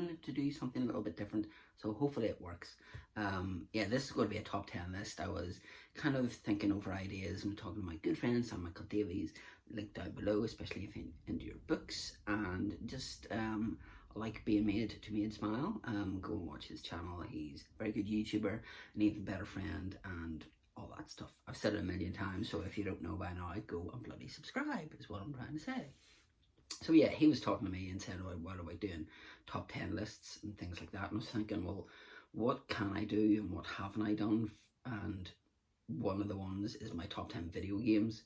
trying to do something a little bit different, so hopefully it works. Yeah, this is going to be a top 10 list. I was kind of thinking over ideas and talking to my good friend Sam Michael Davies, link down below, especially if you're into your books, and just like being made to made smile. Go and watch his channel. He's a very good YouTuber, an even better friend, and all that stuff. I've said it a million times, so if you don't know by now, go and bloody subscribe is what I'm trying to say. So yeah, he was talking to me and said, what about doing top 10 lists and things like that? And I was thinking, well, what can I do and what haven't I done? And one of the ones is my top 10 video games,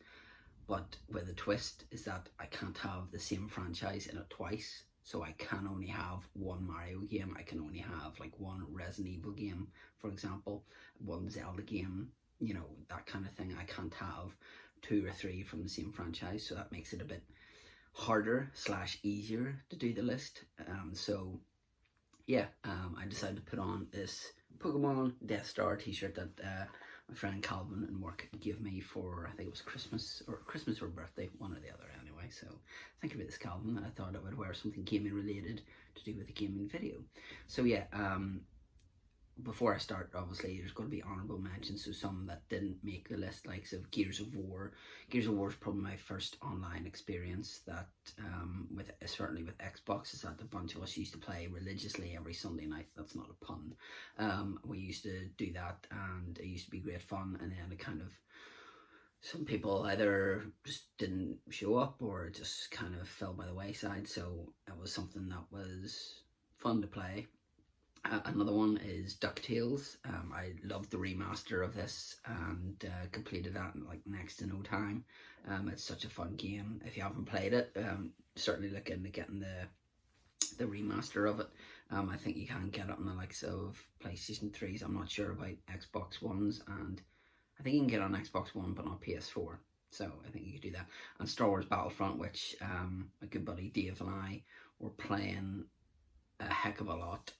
but with a twist is that I can't have the same franchise in it twice. So I can only have one Mario game, I can only have like one Resident Evil game, for example, one Zelda game, you know, that kind of thing. I can't have 2 or 3 from the same franchise, so that makes it a bit harder / easier to do the list. So yeah, I decided to put on this Pokemon Death Star t-shirt that my friend Calvin and work gave me for, I think it was Christmas or birthday, one or the other anyway. So thank you for this, Calvin. I thought I would wear something gaming related to do with the gaming video. So yeah, before I start, obviously there's going to be honorable mentions, so some that didn't make the list, like of Gears of War. Gears of War is probably my first online experience that, certainly with Xbox, is that a bunch of us used to play religiously every Sunday night. That's not a pun. We used to do that, and it used to be great fun, and then it kind of, some people either just didn't show up or just kind of fell by the wayside, so it was something that was fun to play. Another one is DuckTales. I loved the remaster of this and completed that in like next to no time. It's such a fun game. If you haven't played it, certainly look into getting the remaster of it. I think you can get it on the likes of PlayStation 3s. I'm not sure about Xbox Ones, and I think you can get it on Xbox One but not PS4. So I think you could do that. And Star Wars Battlefront, which my good buddy Dave and I were playing a heck of a lot,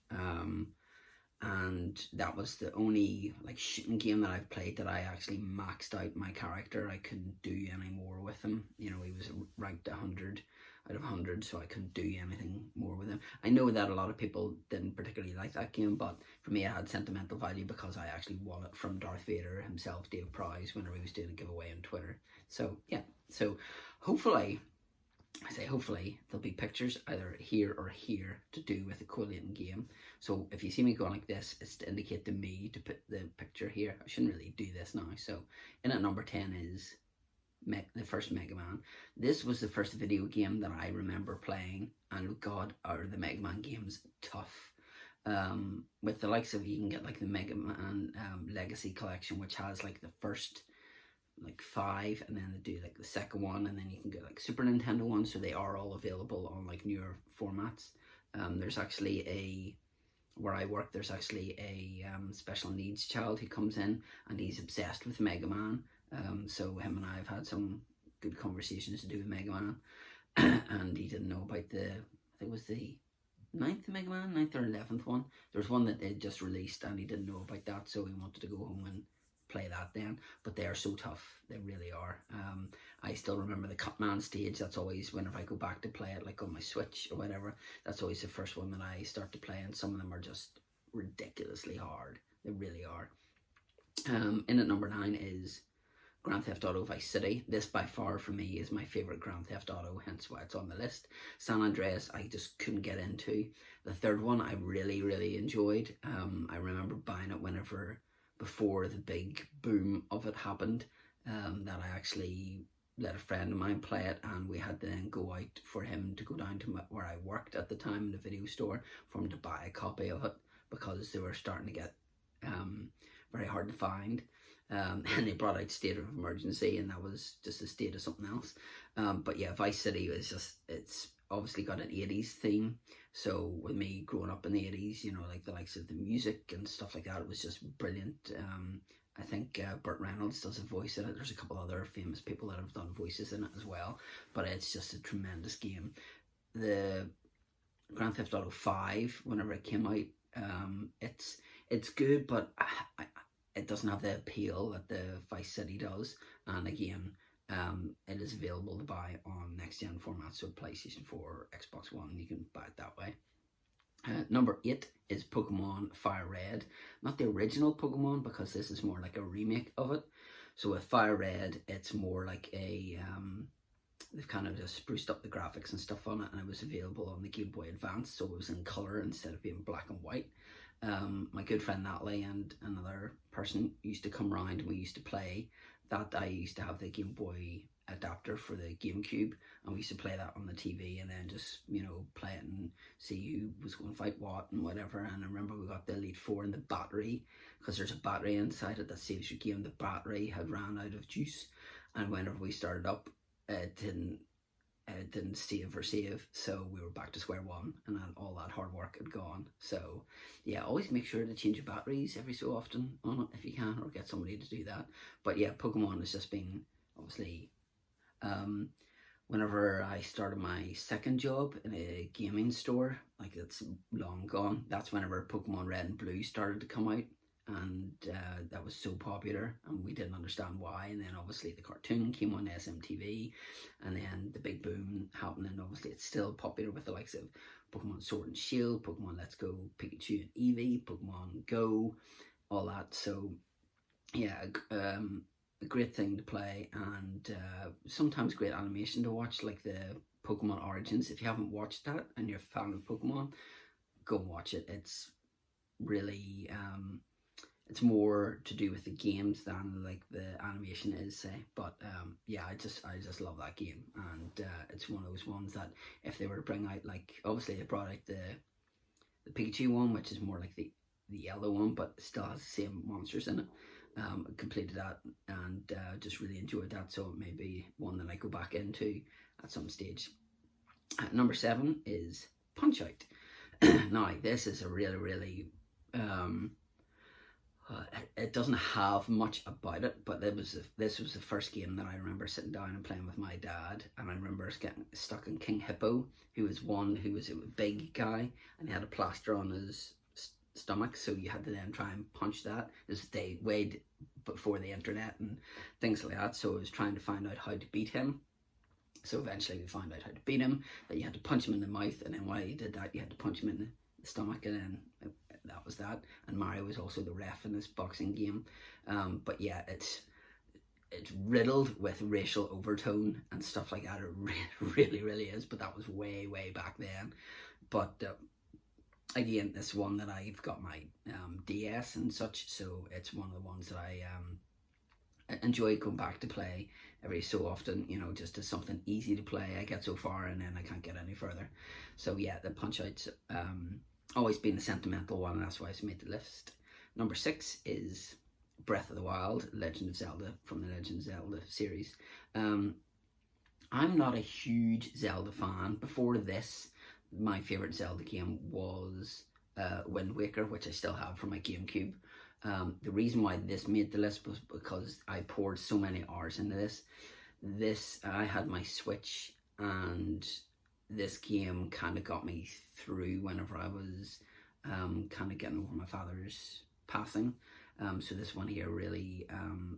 and that was the only like shooting game that I've played that I actually maxed out my character. I couldn't do any more with him. You know, he was ranked 100 out of 100, so I couldn't do anything more with him. I know that a lot of people didn't particularly like that game, but for me it had sentimental value because I actually won it from Darth Vader himself, Dave Prize, whenever he was doing a giveaway on Twitter. So yeah, so hopefully, I say hopefully, there'll be pictures either here or here to do with the collating game. So if you see me going like this, it's to indicate to me to put the picture here. I shouldn't really do this now. So in at number 10 is the first Mega Man. This was the first video game that I remember playing, and God, are the Mega Man games tough. With the likes of, you can get like the Mega Man Legacy Collection, which has like the first like 5, and then they do like the second one, and then you can get like Super Nintendo ones, so they are all available on like newer formats. There's actually where I work, there's actually a special needs child who comes in, and he's obsessed with Mega Man. So him and I have had some good conversations to do with Mega Man, and he didn't know about the, I think it was the 9th Mega Man, 9th or 11th one. There's one that they just released, and he didn't know about that, so he wanted to go home and play that then. But they are so tough, they really are. I still remember the Cutman stage. That's always, whenever I go back to play it, like on my Switch or whatever, that's always the first one that I start to play, and some of them are just ridiculously hard. They really are. In at number 9 is Grand Theft Auto Vice City. This by far for me is my favourite Grand Theft Auto, hence why it's on the list. San Andreas I just couldn't get into. The third one I really enjoyed. I remember buying it whenever, before the big boom of it happened, that I actually let a friend of mine play it, and we had to then go out for him to go down to where I worked at the time in the video store for him to buy a copy of it, because they were starting to get very hard to find. And they brought out State of Emergency, and that was just a state of something else. But yeah, Vice City was just, it's obviously got an 80s theme. So with me growing up in the 80s, you know, like the likes of the music and stuff like that, it was just brilliant. I think Burt Reynolds does a voice in it. There's a couple other famous people that have done voices in it as well. But it's just a tremendous game. The Grand Theft Auto 5, whenever it came out, it's good, but it doesn't have the appeal that the Vice City does. And again, it is available to buy on next gen formats, so PlayStation 4 or Xbox One. You can buy it that way. Number 8 is Pokemon Fire Red. Not the original Pokemon, because this is more like a remake of it. So with Fire Red, it's more like a they've kind of just spruced up the graphics and stuff on it, and it was available on the Game Boy Advance, so it was in colour instead of being black and white. My good friend Natalie and another person used to come around, and we used to play that. I used to have the Game Boy adapter for the GameCube, and we used to play that on the TV, and then just, you know, play it and see who was going to fight what and whatever. And I remember we got the Elite Four, and the battery, because there's a battery inside it that saves your game, the battery had ran out of juice, and whenever we started up, it didn't save, so we were back to square one, and then all that hard work had gone. So yeah, always make sure to change your batteries every so often on it if you can, or get somebody to do that. But yeah, Pokemon has just been, obviously, whenever I started my second job in a gaming store, like, it's long gone, that's whenever Pokemon Red and Blue started to come out, and that was so popular, and we didn't understand why. And then obviously the cartoon came on SMTV, and then the big boom happened, and obviously it's still popular with the likes of Pokemon Sword and Shield, Pokemon Let's Go Pikachu and Eevee, Pokemon Go, all that. So yeah, a great thing to play, and sometimes great animation to watch, like the Pokemon Origins. If you haven't watched that and you're a fan of Pokemon, go and watch it. It's really it's more to do with the games than like the animation is, say. But yeah, I just love that game, and it's one of those ones that if they were to bring out, like, obviously they brought out the Pikachu one, which is more like the yellow one, but still has the same monsters in it. Completed that, and just really enjoyed that, so it may be one that I go back into at some stage. Number 7 is Punch Out. Now this is a really it doesn't have much about it, but this was the first game that I remember sitting down and playing with my dad, and I remember us getting stuck in King Hippo, who was a big guy, and he had a plaster on his stomach, so you had to then try and punch that, as they weighed before the internet and things like that. So I was trying to find out how to beat him. So eventually we found out how to beat him, that you had to punch him in the mouth, and then while you did that you had to punch him in the stomach, and then that was that. And Mario was also the ref in this boxing game. But yeah, it's riddled with racial overtone and stuff like that. It really is, but that was way back then. But again, this one that I've got my DS and such, so it's one of the ones that I enjoy going back to play every so often, you know, just as something easy to play. I get so far and then I can't get any further. So yeah, the Punch Out's always been a sentimental one, and that's why it's made the list. Number 6 is Breath of the Wild, Legend of Zelda, from the Legend of Zelda series. I'm not a huge Zelda fan. Before this, my favourite Zelda game was Wind Waker, which I still have for my GameCube. The reason why this made the list was because I poured so many hours into this. I had my Switch, and this game kind of got me through whenever I was kind of getting over my father's passing. So this one here really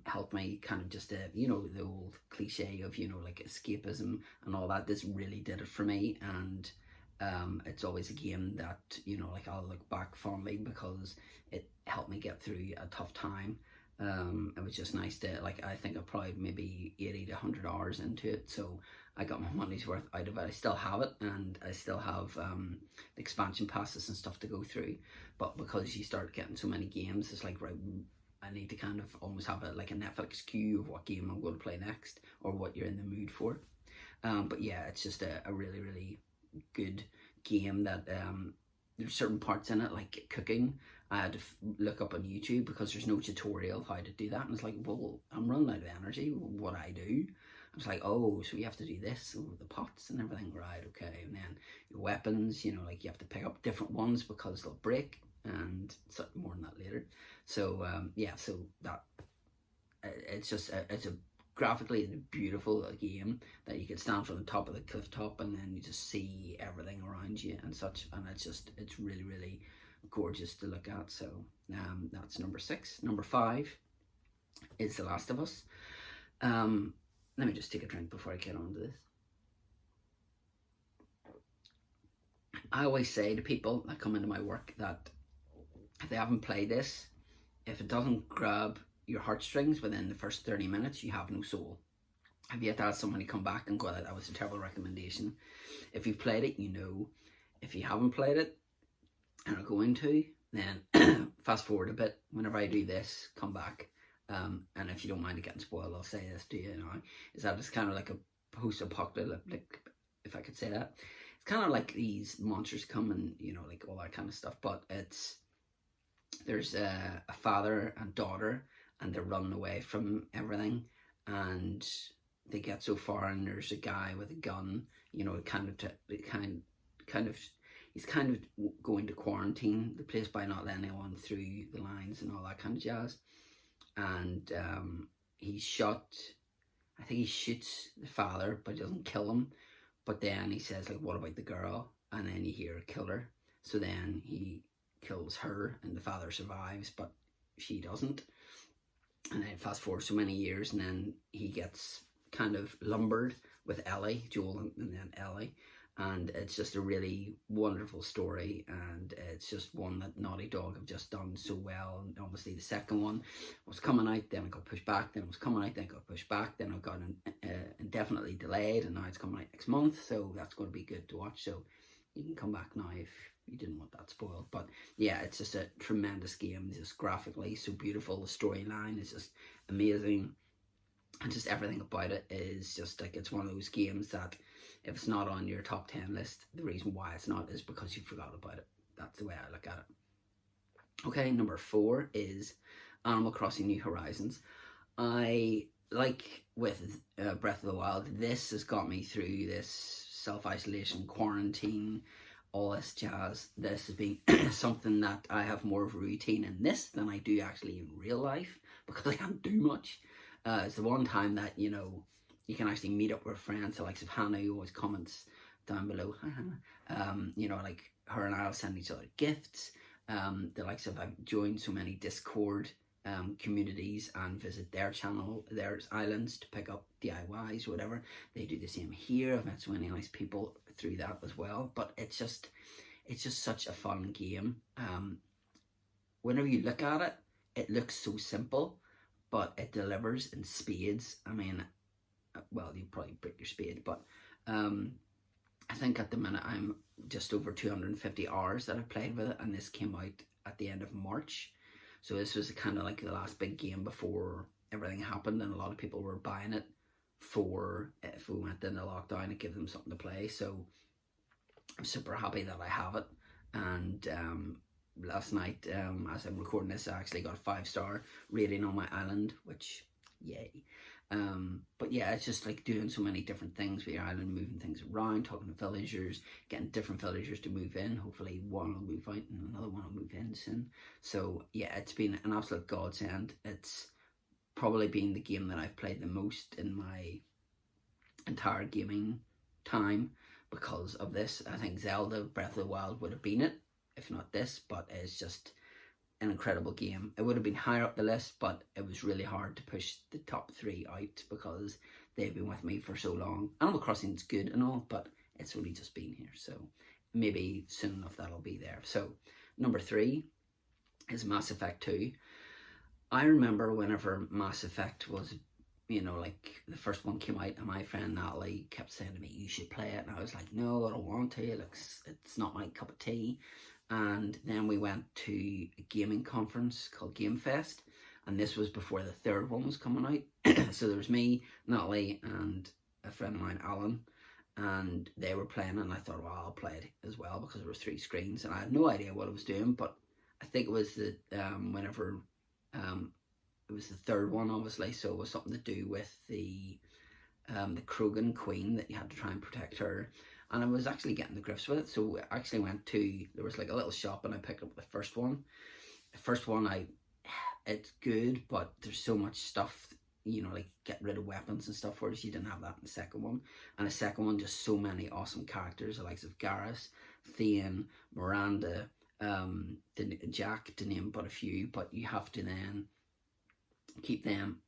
helped me, kind of just, you know, the old cliche of, you know, like escapism and all that. This really did it for me, and it's always a game that, you know, like, I'll look back fondly because it helped me get through a tough time. It was just nice to, like, I think I probably maybe 80 to 100 hours into it, so I got my money's worth out of it. I still have it, and I still have the expansion passes and stuff to go through, but because you start getting so many games, it's like, right, I need to kind of almost have like a Netflix queue of what game I'm going to play next, or what you're in the mood for. But yeah, it's just a really good game that there's certain parts in it, like cooking, I had to look up on YouTube because there's no tutorial of how to do that, and it's like, well, I'm running out of energy, what I do? I was like, oh, so you have to do this, oh, the pots and everything, right, okay. And then your weapons, you know, like, you have to pick up different ones because they'll break, and more on that later. So yeah, so that it's just it's a graphically beautiful game that you can stand from the top of the cliff top, and then you just see everything around you and such, and it's really gorgeous to look at. So that's number 6. Number 5 is The Last of Us. Let me just take a drink before I get on to this. I always say to people that come into my work that if they haven't played this, if it doesn't grab your heartstrings within the first 30 minutes, you have no soul. I've yet to have somebody come back and go, that was a terrible recommendation. If you've played it, you know. If you haven't played it and are going to, then fast forward a bit. Whenever I do this, come back. And if you don't mind it getting spoiled, I'll say this to you now, is that it's kind of like a post-apocalyptic, if I could say that. It's kind of like these monsters come and, you know, like all that kind of stuff, but there's a father and daughter, and they're running away from everything, and they get so far, and there's a guy with a gun, you know, he's kind of going to quarantine the place by not letting anyone through the lines and all that kind of jazz. And he's shot, I think he shoots the father, but he doesn't kill him. But then he says, like, what about the girl? And then you hear a killer. So then he kills her, and the father survives, but she doesn't. And then fast forward so many years, and then he gets kind of lumbered with Ellie, Joel and then Ellie. And it's just a really wonderful story, and it's just one that Naughty Dog have just done so well. And obviously the second one was coming out, then it got pushed back, then it was coming out, then it got pushed back, then it got indefinitely delayed, and now it's coming out next month, so that's going to be good to watch. So you can come back now if you didn't want that spoiled. But yeah, it's just a tremendous game, just graphically so beautiful. The storyline is just amazing, and just everything about it is just like, it's one of those games that if it's not on your top 10 list, the reason why it's not is because you forgot about it. That's the way I look at it. Okay, number 4 is Animal Crossing New Horizons. I, like with Breath of the Wild, this has got me through this self-isolation, quarantine, all this jazz. This has been something that I have more of a routine in this than I do actually in real life, because I can't do much. It's the one time that, you know, you can actually meet up with friends. The likes of Hannah, who always comments down below. Hi, Hannah. You know, like her and I'll send each other gifts. The likes of, I've joined so many Discord communities and visit their channel, their islands, to pick up DIYs or whatever. They do the same here. I've met so many nice people through that as well. But it's just such a fun game. Whenever you look at it, it looks so simple, but it delivers in spades. I mean, well, you probably break your spade, but I think at the minute I'm just over 250 hours that I've played with it, and this came out at the end of March. So this was kind of like the last big game before everything happened, and a lot of people were buying it for if we went into lockdown, it gave them something to play. So I'm super happy that I have it. And last night, as I'm recording this, I actually got a 5-star rating on my island, which, yay. But yeah, it's just like doing so many different things with your island, moving things around, talking to villagers, getting different villagers to move in. Hopefully one will move out and another one will move in soon. So yeah, it's been an absolute godsend. It's probably been the game that I've played the most in my entire gaming time because of this. I think Zelda Breath of the Wild would have been it, if not this, but it's just an incredible game. It would have been higher up the list, but it was really hard to push the top 3 out because they've been with me for so long. Animal Crossing is good and all, but it's only just been here, so maybe soon enough that'll be there. So number 3 is Mass Effect 2. I remember whenever Mass Effect was, you know, like the first one came out, and my friend Natalie kept saying to me, you should play it, and I was like, no, I don't want to, it's not my cup of tea. And then we went to a gaming conference called Game Fest, and this was before the 3rd one was coming out. So there was me, Natalie, and a friend of mine, Alan, and they were playing, and I thought, well, I'll play it as well, because there were 3 screens, and I had no idea what I was doing. But I think it was the whenever it was the 3rd one, obviously, so it was something to do with the Krogan queen, that you had to try and protect her. And I was actually getting the grips with it. So I actually went to, there was like a little shop, and I picked up the first one. The first one, it's good, but there's so much stuff, you know, like get rid of weapons and stuff, whereas you didn't have that in the second one. And the second one, just so many awesome characters, the likes of Garrus, Thane, Miranda, Jack, to name but a few. But you have to then keep them.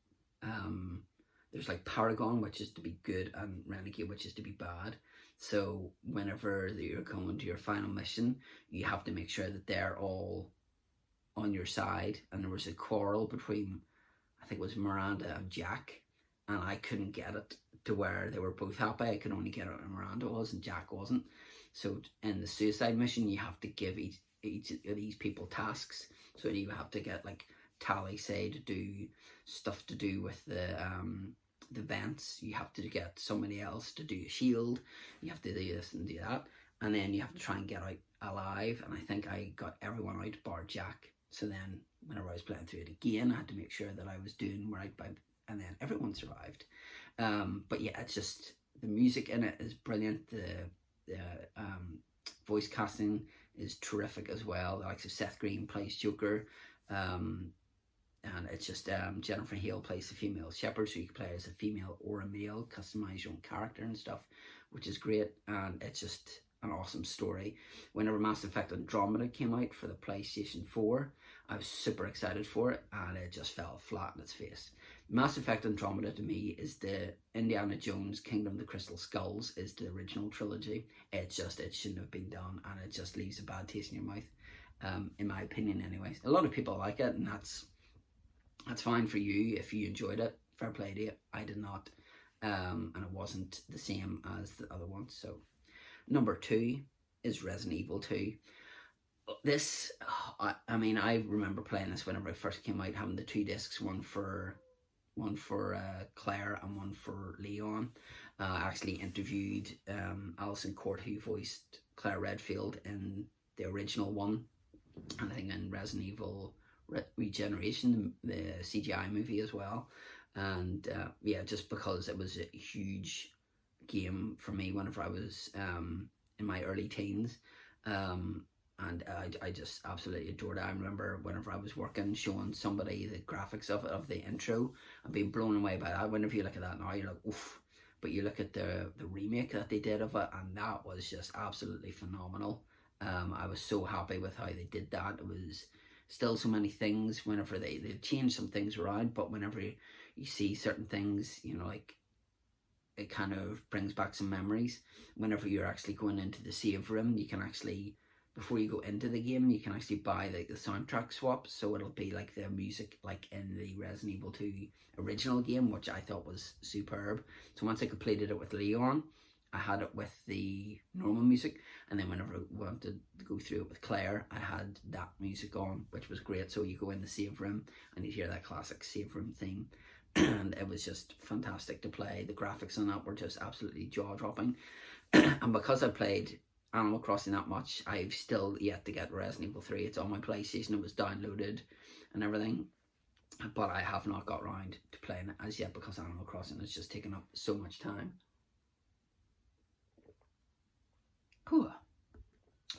There's like Paragon, which is to be good, and Renegade, which is to be bad. So whenever you're coming to your final mission, you have to make sure that they're all on your side. And there was a quarrel between, I think it was Miranda and Jack, and I couldn't get it to where they were both happy. I could only get it when Miranda was and Jack wasn't. So in the suicide mission, you have to give each of these people tasks. So you have to get like Tally, say, to do stuff to do with the vents. You have to get somebody else to do a shield. You have to do this and do that, and then you have to try and get out alive. And I think I got everyone out bar Jack. So then whenever I was playing through it again, I had to make sure that I was doing right by, and then everyone survived. But yeah, it's just, the music in it is brilliant. The voice casting is terrific as well. The likes of Seth Green plays Joker. And it's just Jennifer Hale plays the female shepherd, so you can play as a female or a male, customize your own character and stuff, which is great. And it's just an awesome story. Whenever Mass Effect Andromeda came out for the PlayStation 4, I was super excited for it, and it just fell flat in its face. Mass Effect Andromeda to me is the Indiana Jones Kingdom of the Crystal Skulls, is the original trilogy. It shouldn't have been done, and it just leaves a bad taste in your mouth, in my opinion anyways. A lot of people like it, and that's fine for you if you enjoyed it. Fair play to you. I did not, and it wasn't the same as the other ones. So number 2 is Resident Evil 2. This, I mean, I remember playing this whenever it first came out, having the 2 discs, one for Claire and one for Leon. I actually interviewed Alison Court, who voiced Claire Redfield in the original one, and I think in Resident Evil Regeneration, the CGI movie as well. And yeah, just because it was a huge game for me whenever I was in my early teens, and I just absolutely adored it. I remember whenever I was working, showing somebody the graphics of the intro, and being blown away by that. Whenever you look at that now, you're like, oof. But you look at the remake that they did of it, and that was just absolutely phenomenal. I was so happy with how they did that. It was still so many things whenever they changed some things around, but whenever you see certain things, you know, like, it kind of brings back some memories. Whenever you're actually going into the save room, you can actually, before you go into the game, you can actually buy the soundtrack swap, so it'll be like the music like in the Resident Evil 2 original game, which I thought was superb. So once I completed it with Leon, I had it with the normal music, and then whenever I wanted to go through it with Claire, I had that music on, which was great. So you go in the save room and you hear that classic save room theme, and it was just fantastic to play. The graphics on that were just absolutely jaw-dropping. And because I played Animal Crossing that much, I've still yet to get Resident Evil 3. It's on my PlayStation, it was downloaded and everything, but I have not got around to playing it as yet because Animal Crossing has just taken up so much time. Cool.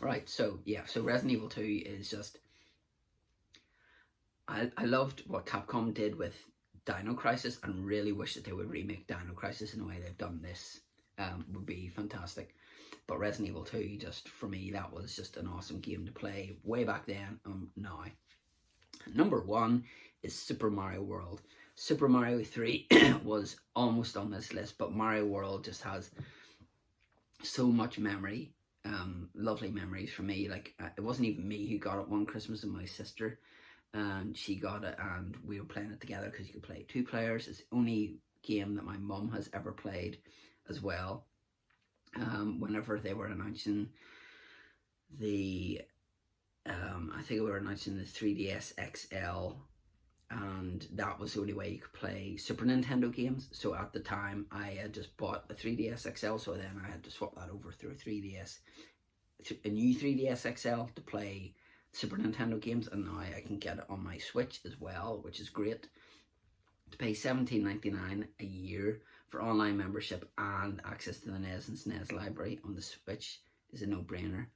Right, so yeah, so Resident Evil 2 is just, I loved what Capcom did with Dino Crisis, and really wish that they would remake Dino Crisis in the way they've done this. Would be fantastic. But Resident Evil 2, just for me, that was just an awesome game to play way back then. Now, number 1 is Super Mario World. Super Mario 3 was almost on this list, but Mario World just has so much memory, lovely memories for me. Like, it wasn't even me who got it one Christmas, and my sister, and she got it, and we were playing it together because you could play 2 players. It's the only game that my mum has ever played as well. Whenever they were announcing the I think we were announcing the 3DS XL, and that was the only way you could play Super Nintendo games. So at the time I had just bought a 3DS XL, so then I had to swap that over through a new 3DS XL to play Super Nintendo games, and now I can get it on my Switch as well, which is great. To pay $17.99 a year for online membership and access to the NES and SNES library on the Switch is a no-brainer.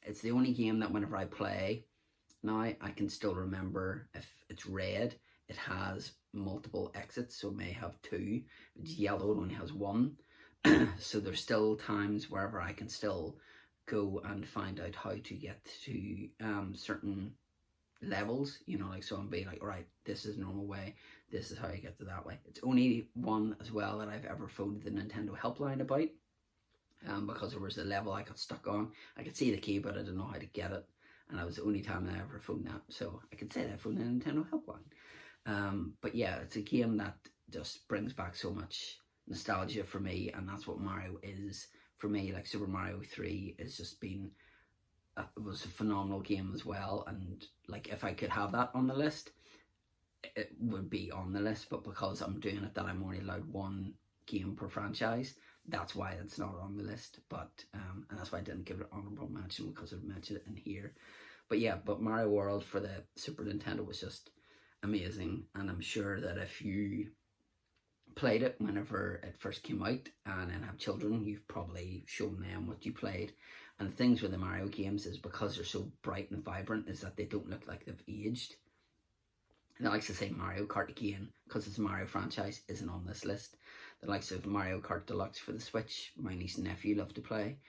It's the only game that whenever I play now, I can still remember. If it's red, it has multiple exits, so it may have 2. If it's yellow, it only has 1. So there's still times wherever I can still go and find out how to get to certain levels, you know, like, so I'm being like, all right, this is the normal way, this is how you get to that way. It's only one as well that I've ever phoned the Nintendo helpline about, because there was a level I got stuck on. I could see the key, but I didn't know how to get it, and that was the only time I ever phoned that. So I could say that I phoned the Nintendo helpline. But yeah, it's a game that just brings back so much nostalgia for me, and that's what Mario is for me. Like Super Mario 3 has just been, it was a phenomenal game as well, and like if I could have that on the list, it would be on the list, but because I'm doing it that I'm only allowed one game per franchise, that's why it's not on the list. But and that's why I didn't give it an honorable mention, because I've mentioned it in here. But yeah, but Mario World for the Super Nintendo was just amazing, and I'm sure that if you played it whenever it first came out and then have children, you've probably shown them what you played. And the things with the Mario games is, because they're so bright and vibrant, is that they don't look like they've aged. And I like to say Mario Kart again, because it's a Mario franchise, isn't on this list. The likes of Mario Kart Deluxe for the Switch, my niece and nephew love to play.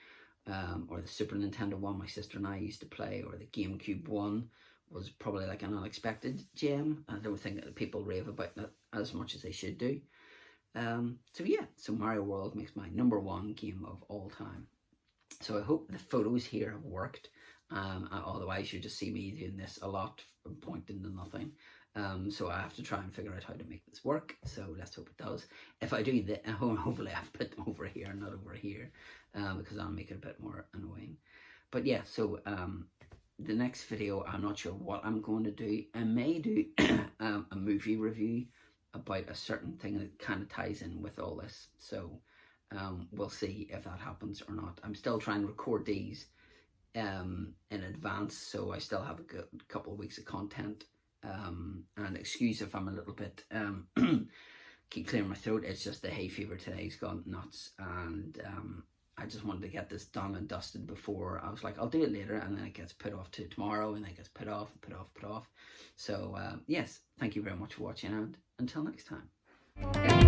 Or the Super Nintendo one, my sister and I used to play. Or the GameCube one was probably like an unexpected gem. I don't think that people rave about it as much as they should do. So yeah, so Mario World makes my #1 game of all time. So I hope the photos here have worked. Otherwise you just see me doing this a lot, pointing to nothing. So I have to try and figure out how to make this work. So let's hope it does. If I do that, hopefully I've put them over here, not over here, because I'll make it a bit more annoying. But yeah, so the next video, I'm not sure what I'm going to do. I may do a movie review about a certain thing that kind of ties in with all this. So we'll see if that happens or not. I'm still trying to record these in advance, so I still have a couple of weeks of content. And excuse if I'm a little bit keep clearing my throat. It's just the hay fever today's gone nuts, and I just wanted to get this done and dusted before. I was like, I'll do it later, and then it gets put off to tomorrow, and then it gets put off. So yes, thank you very much for watching, and until next time.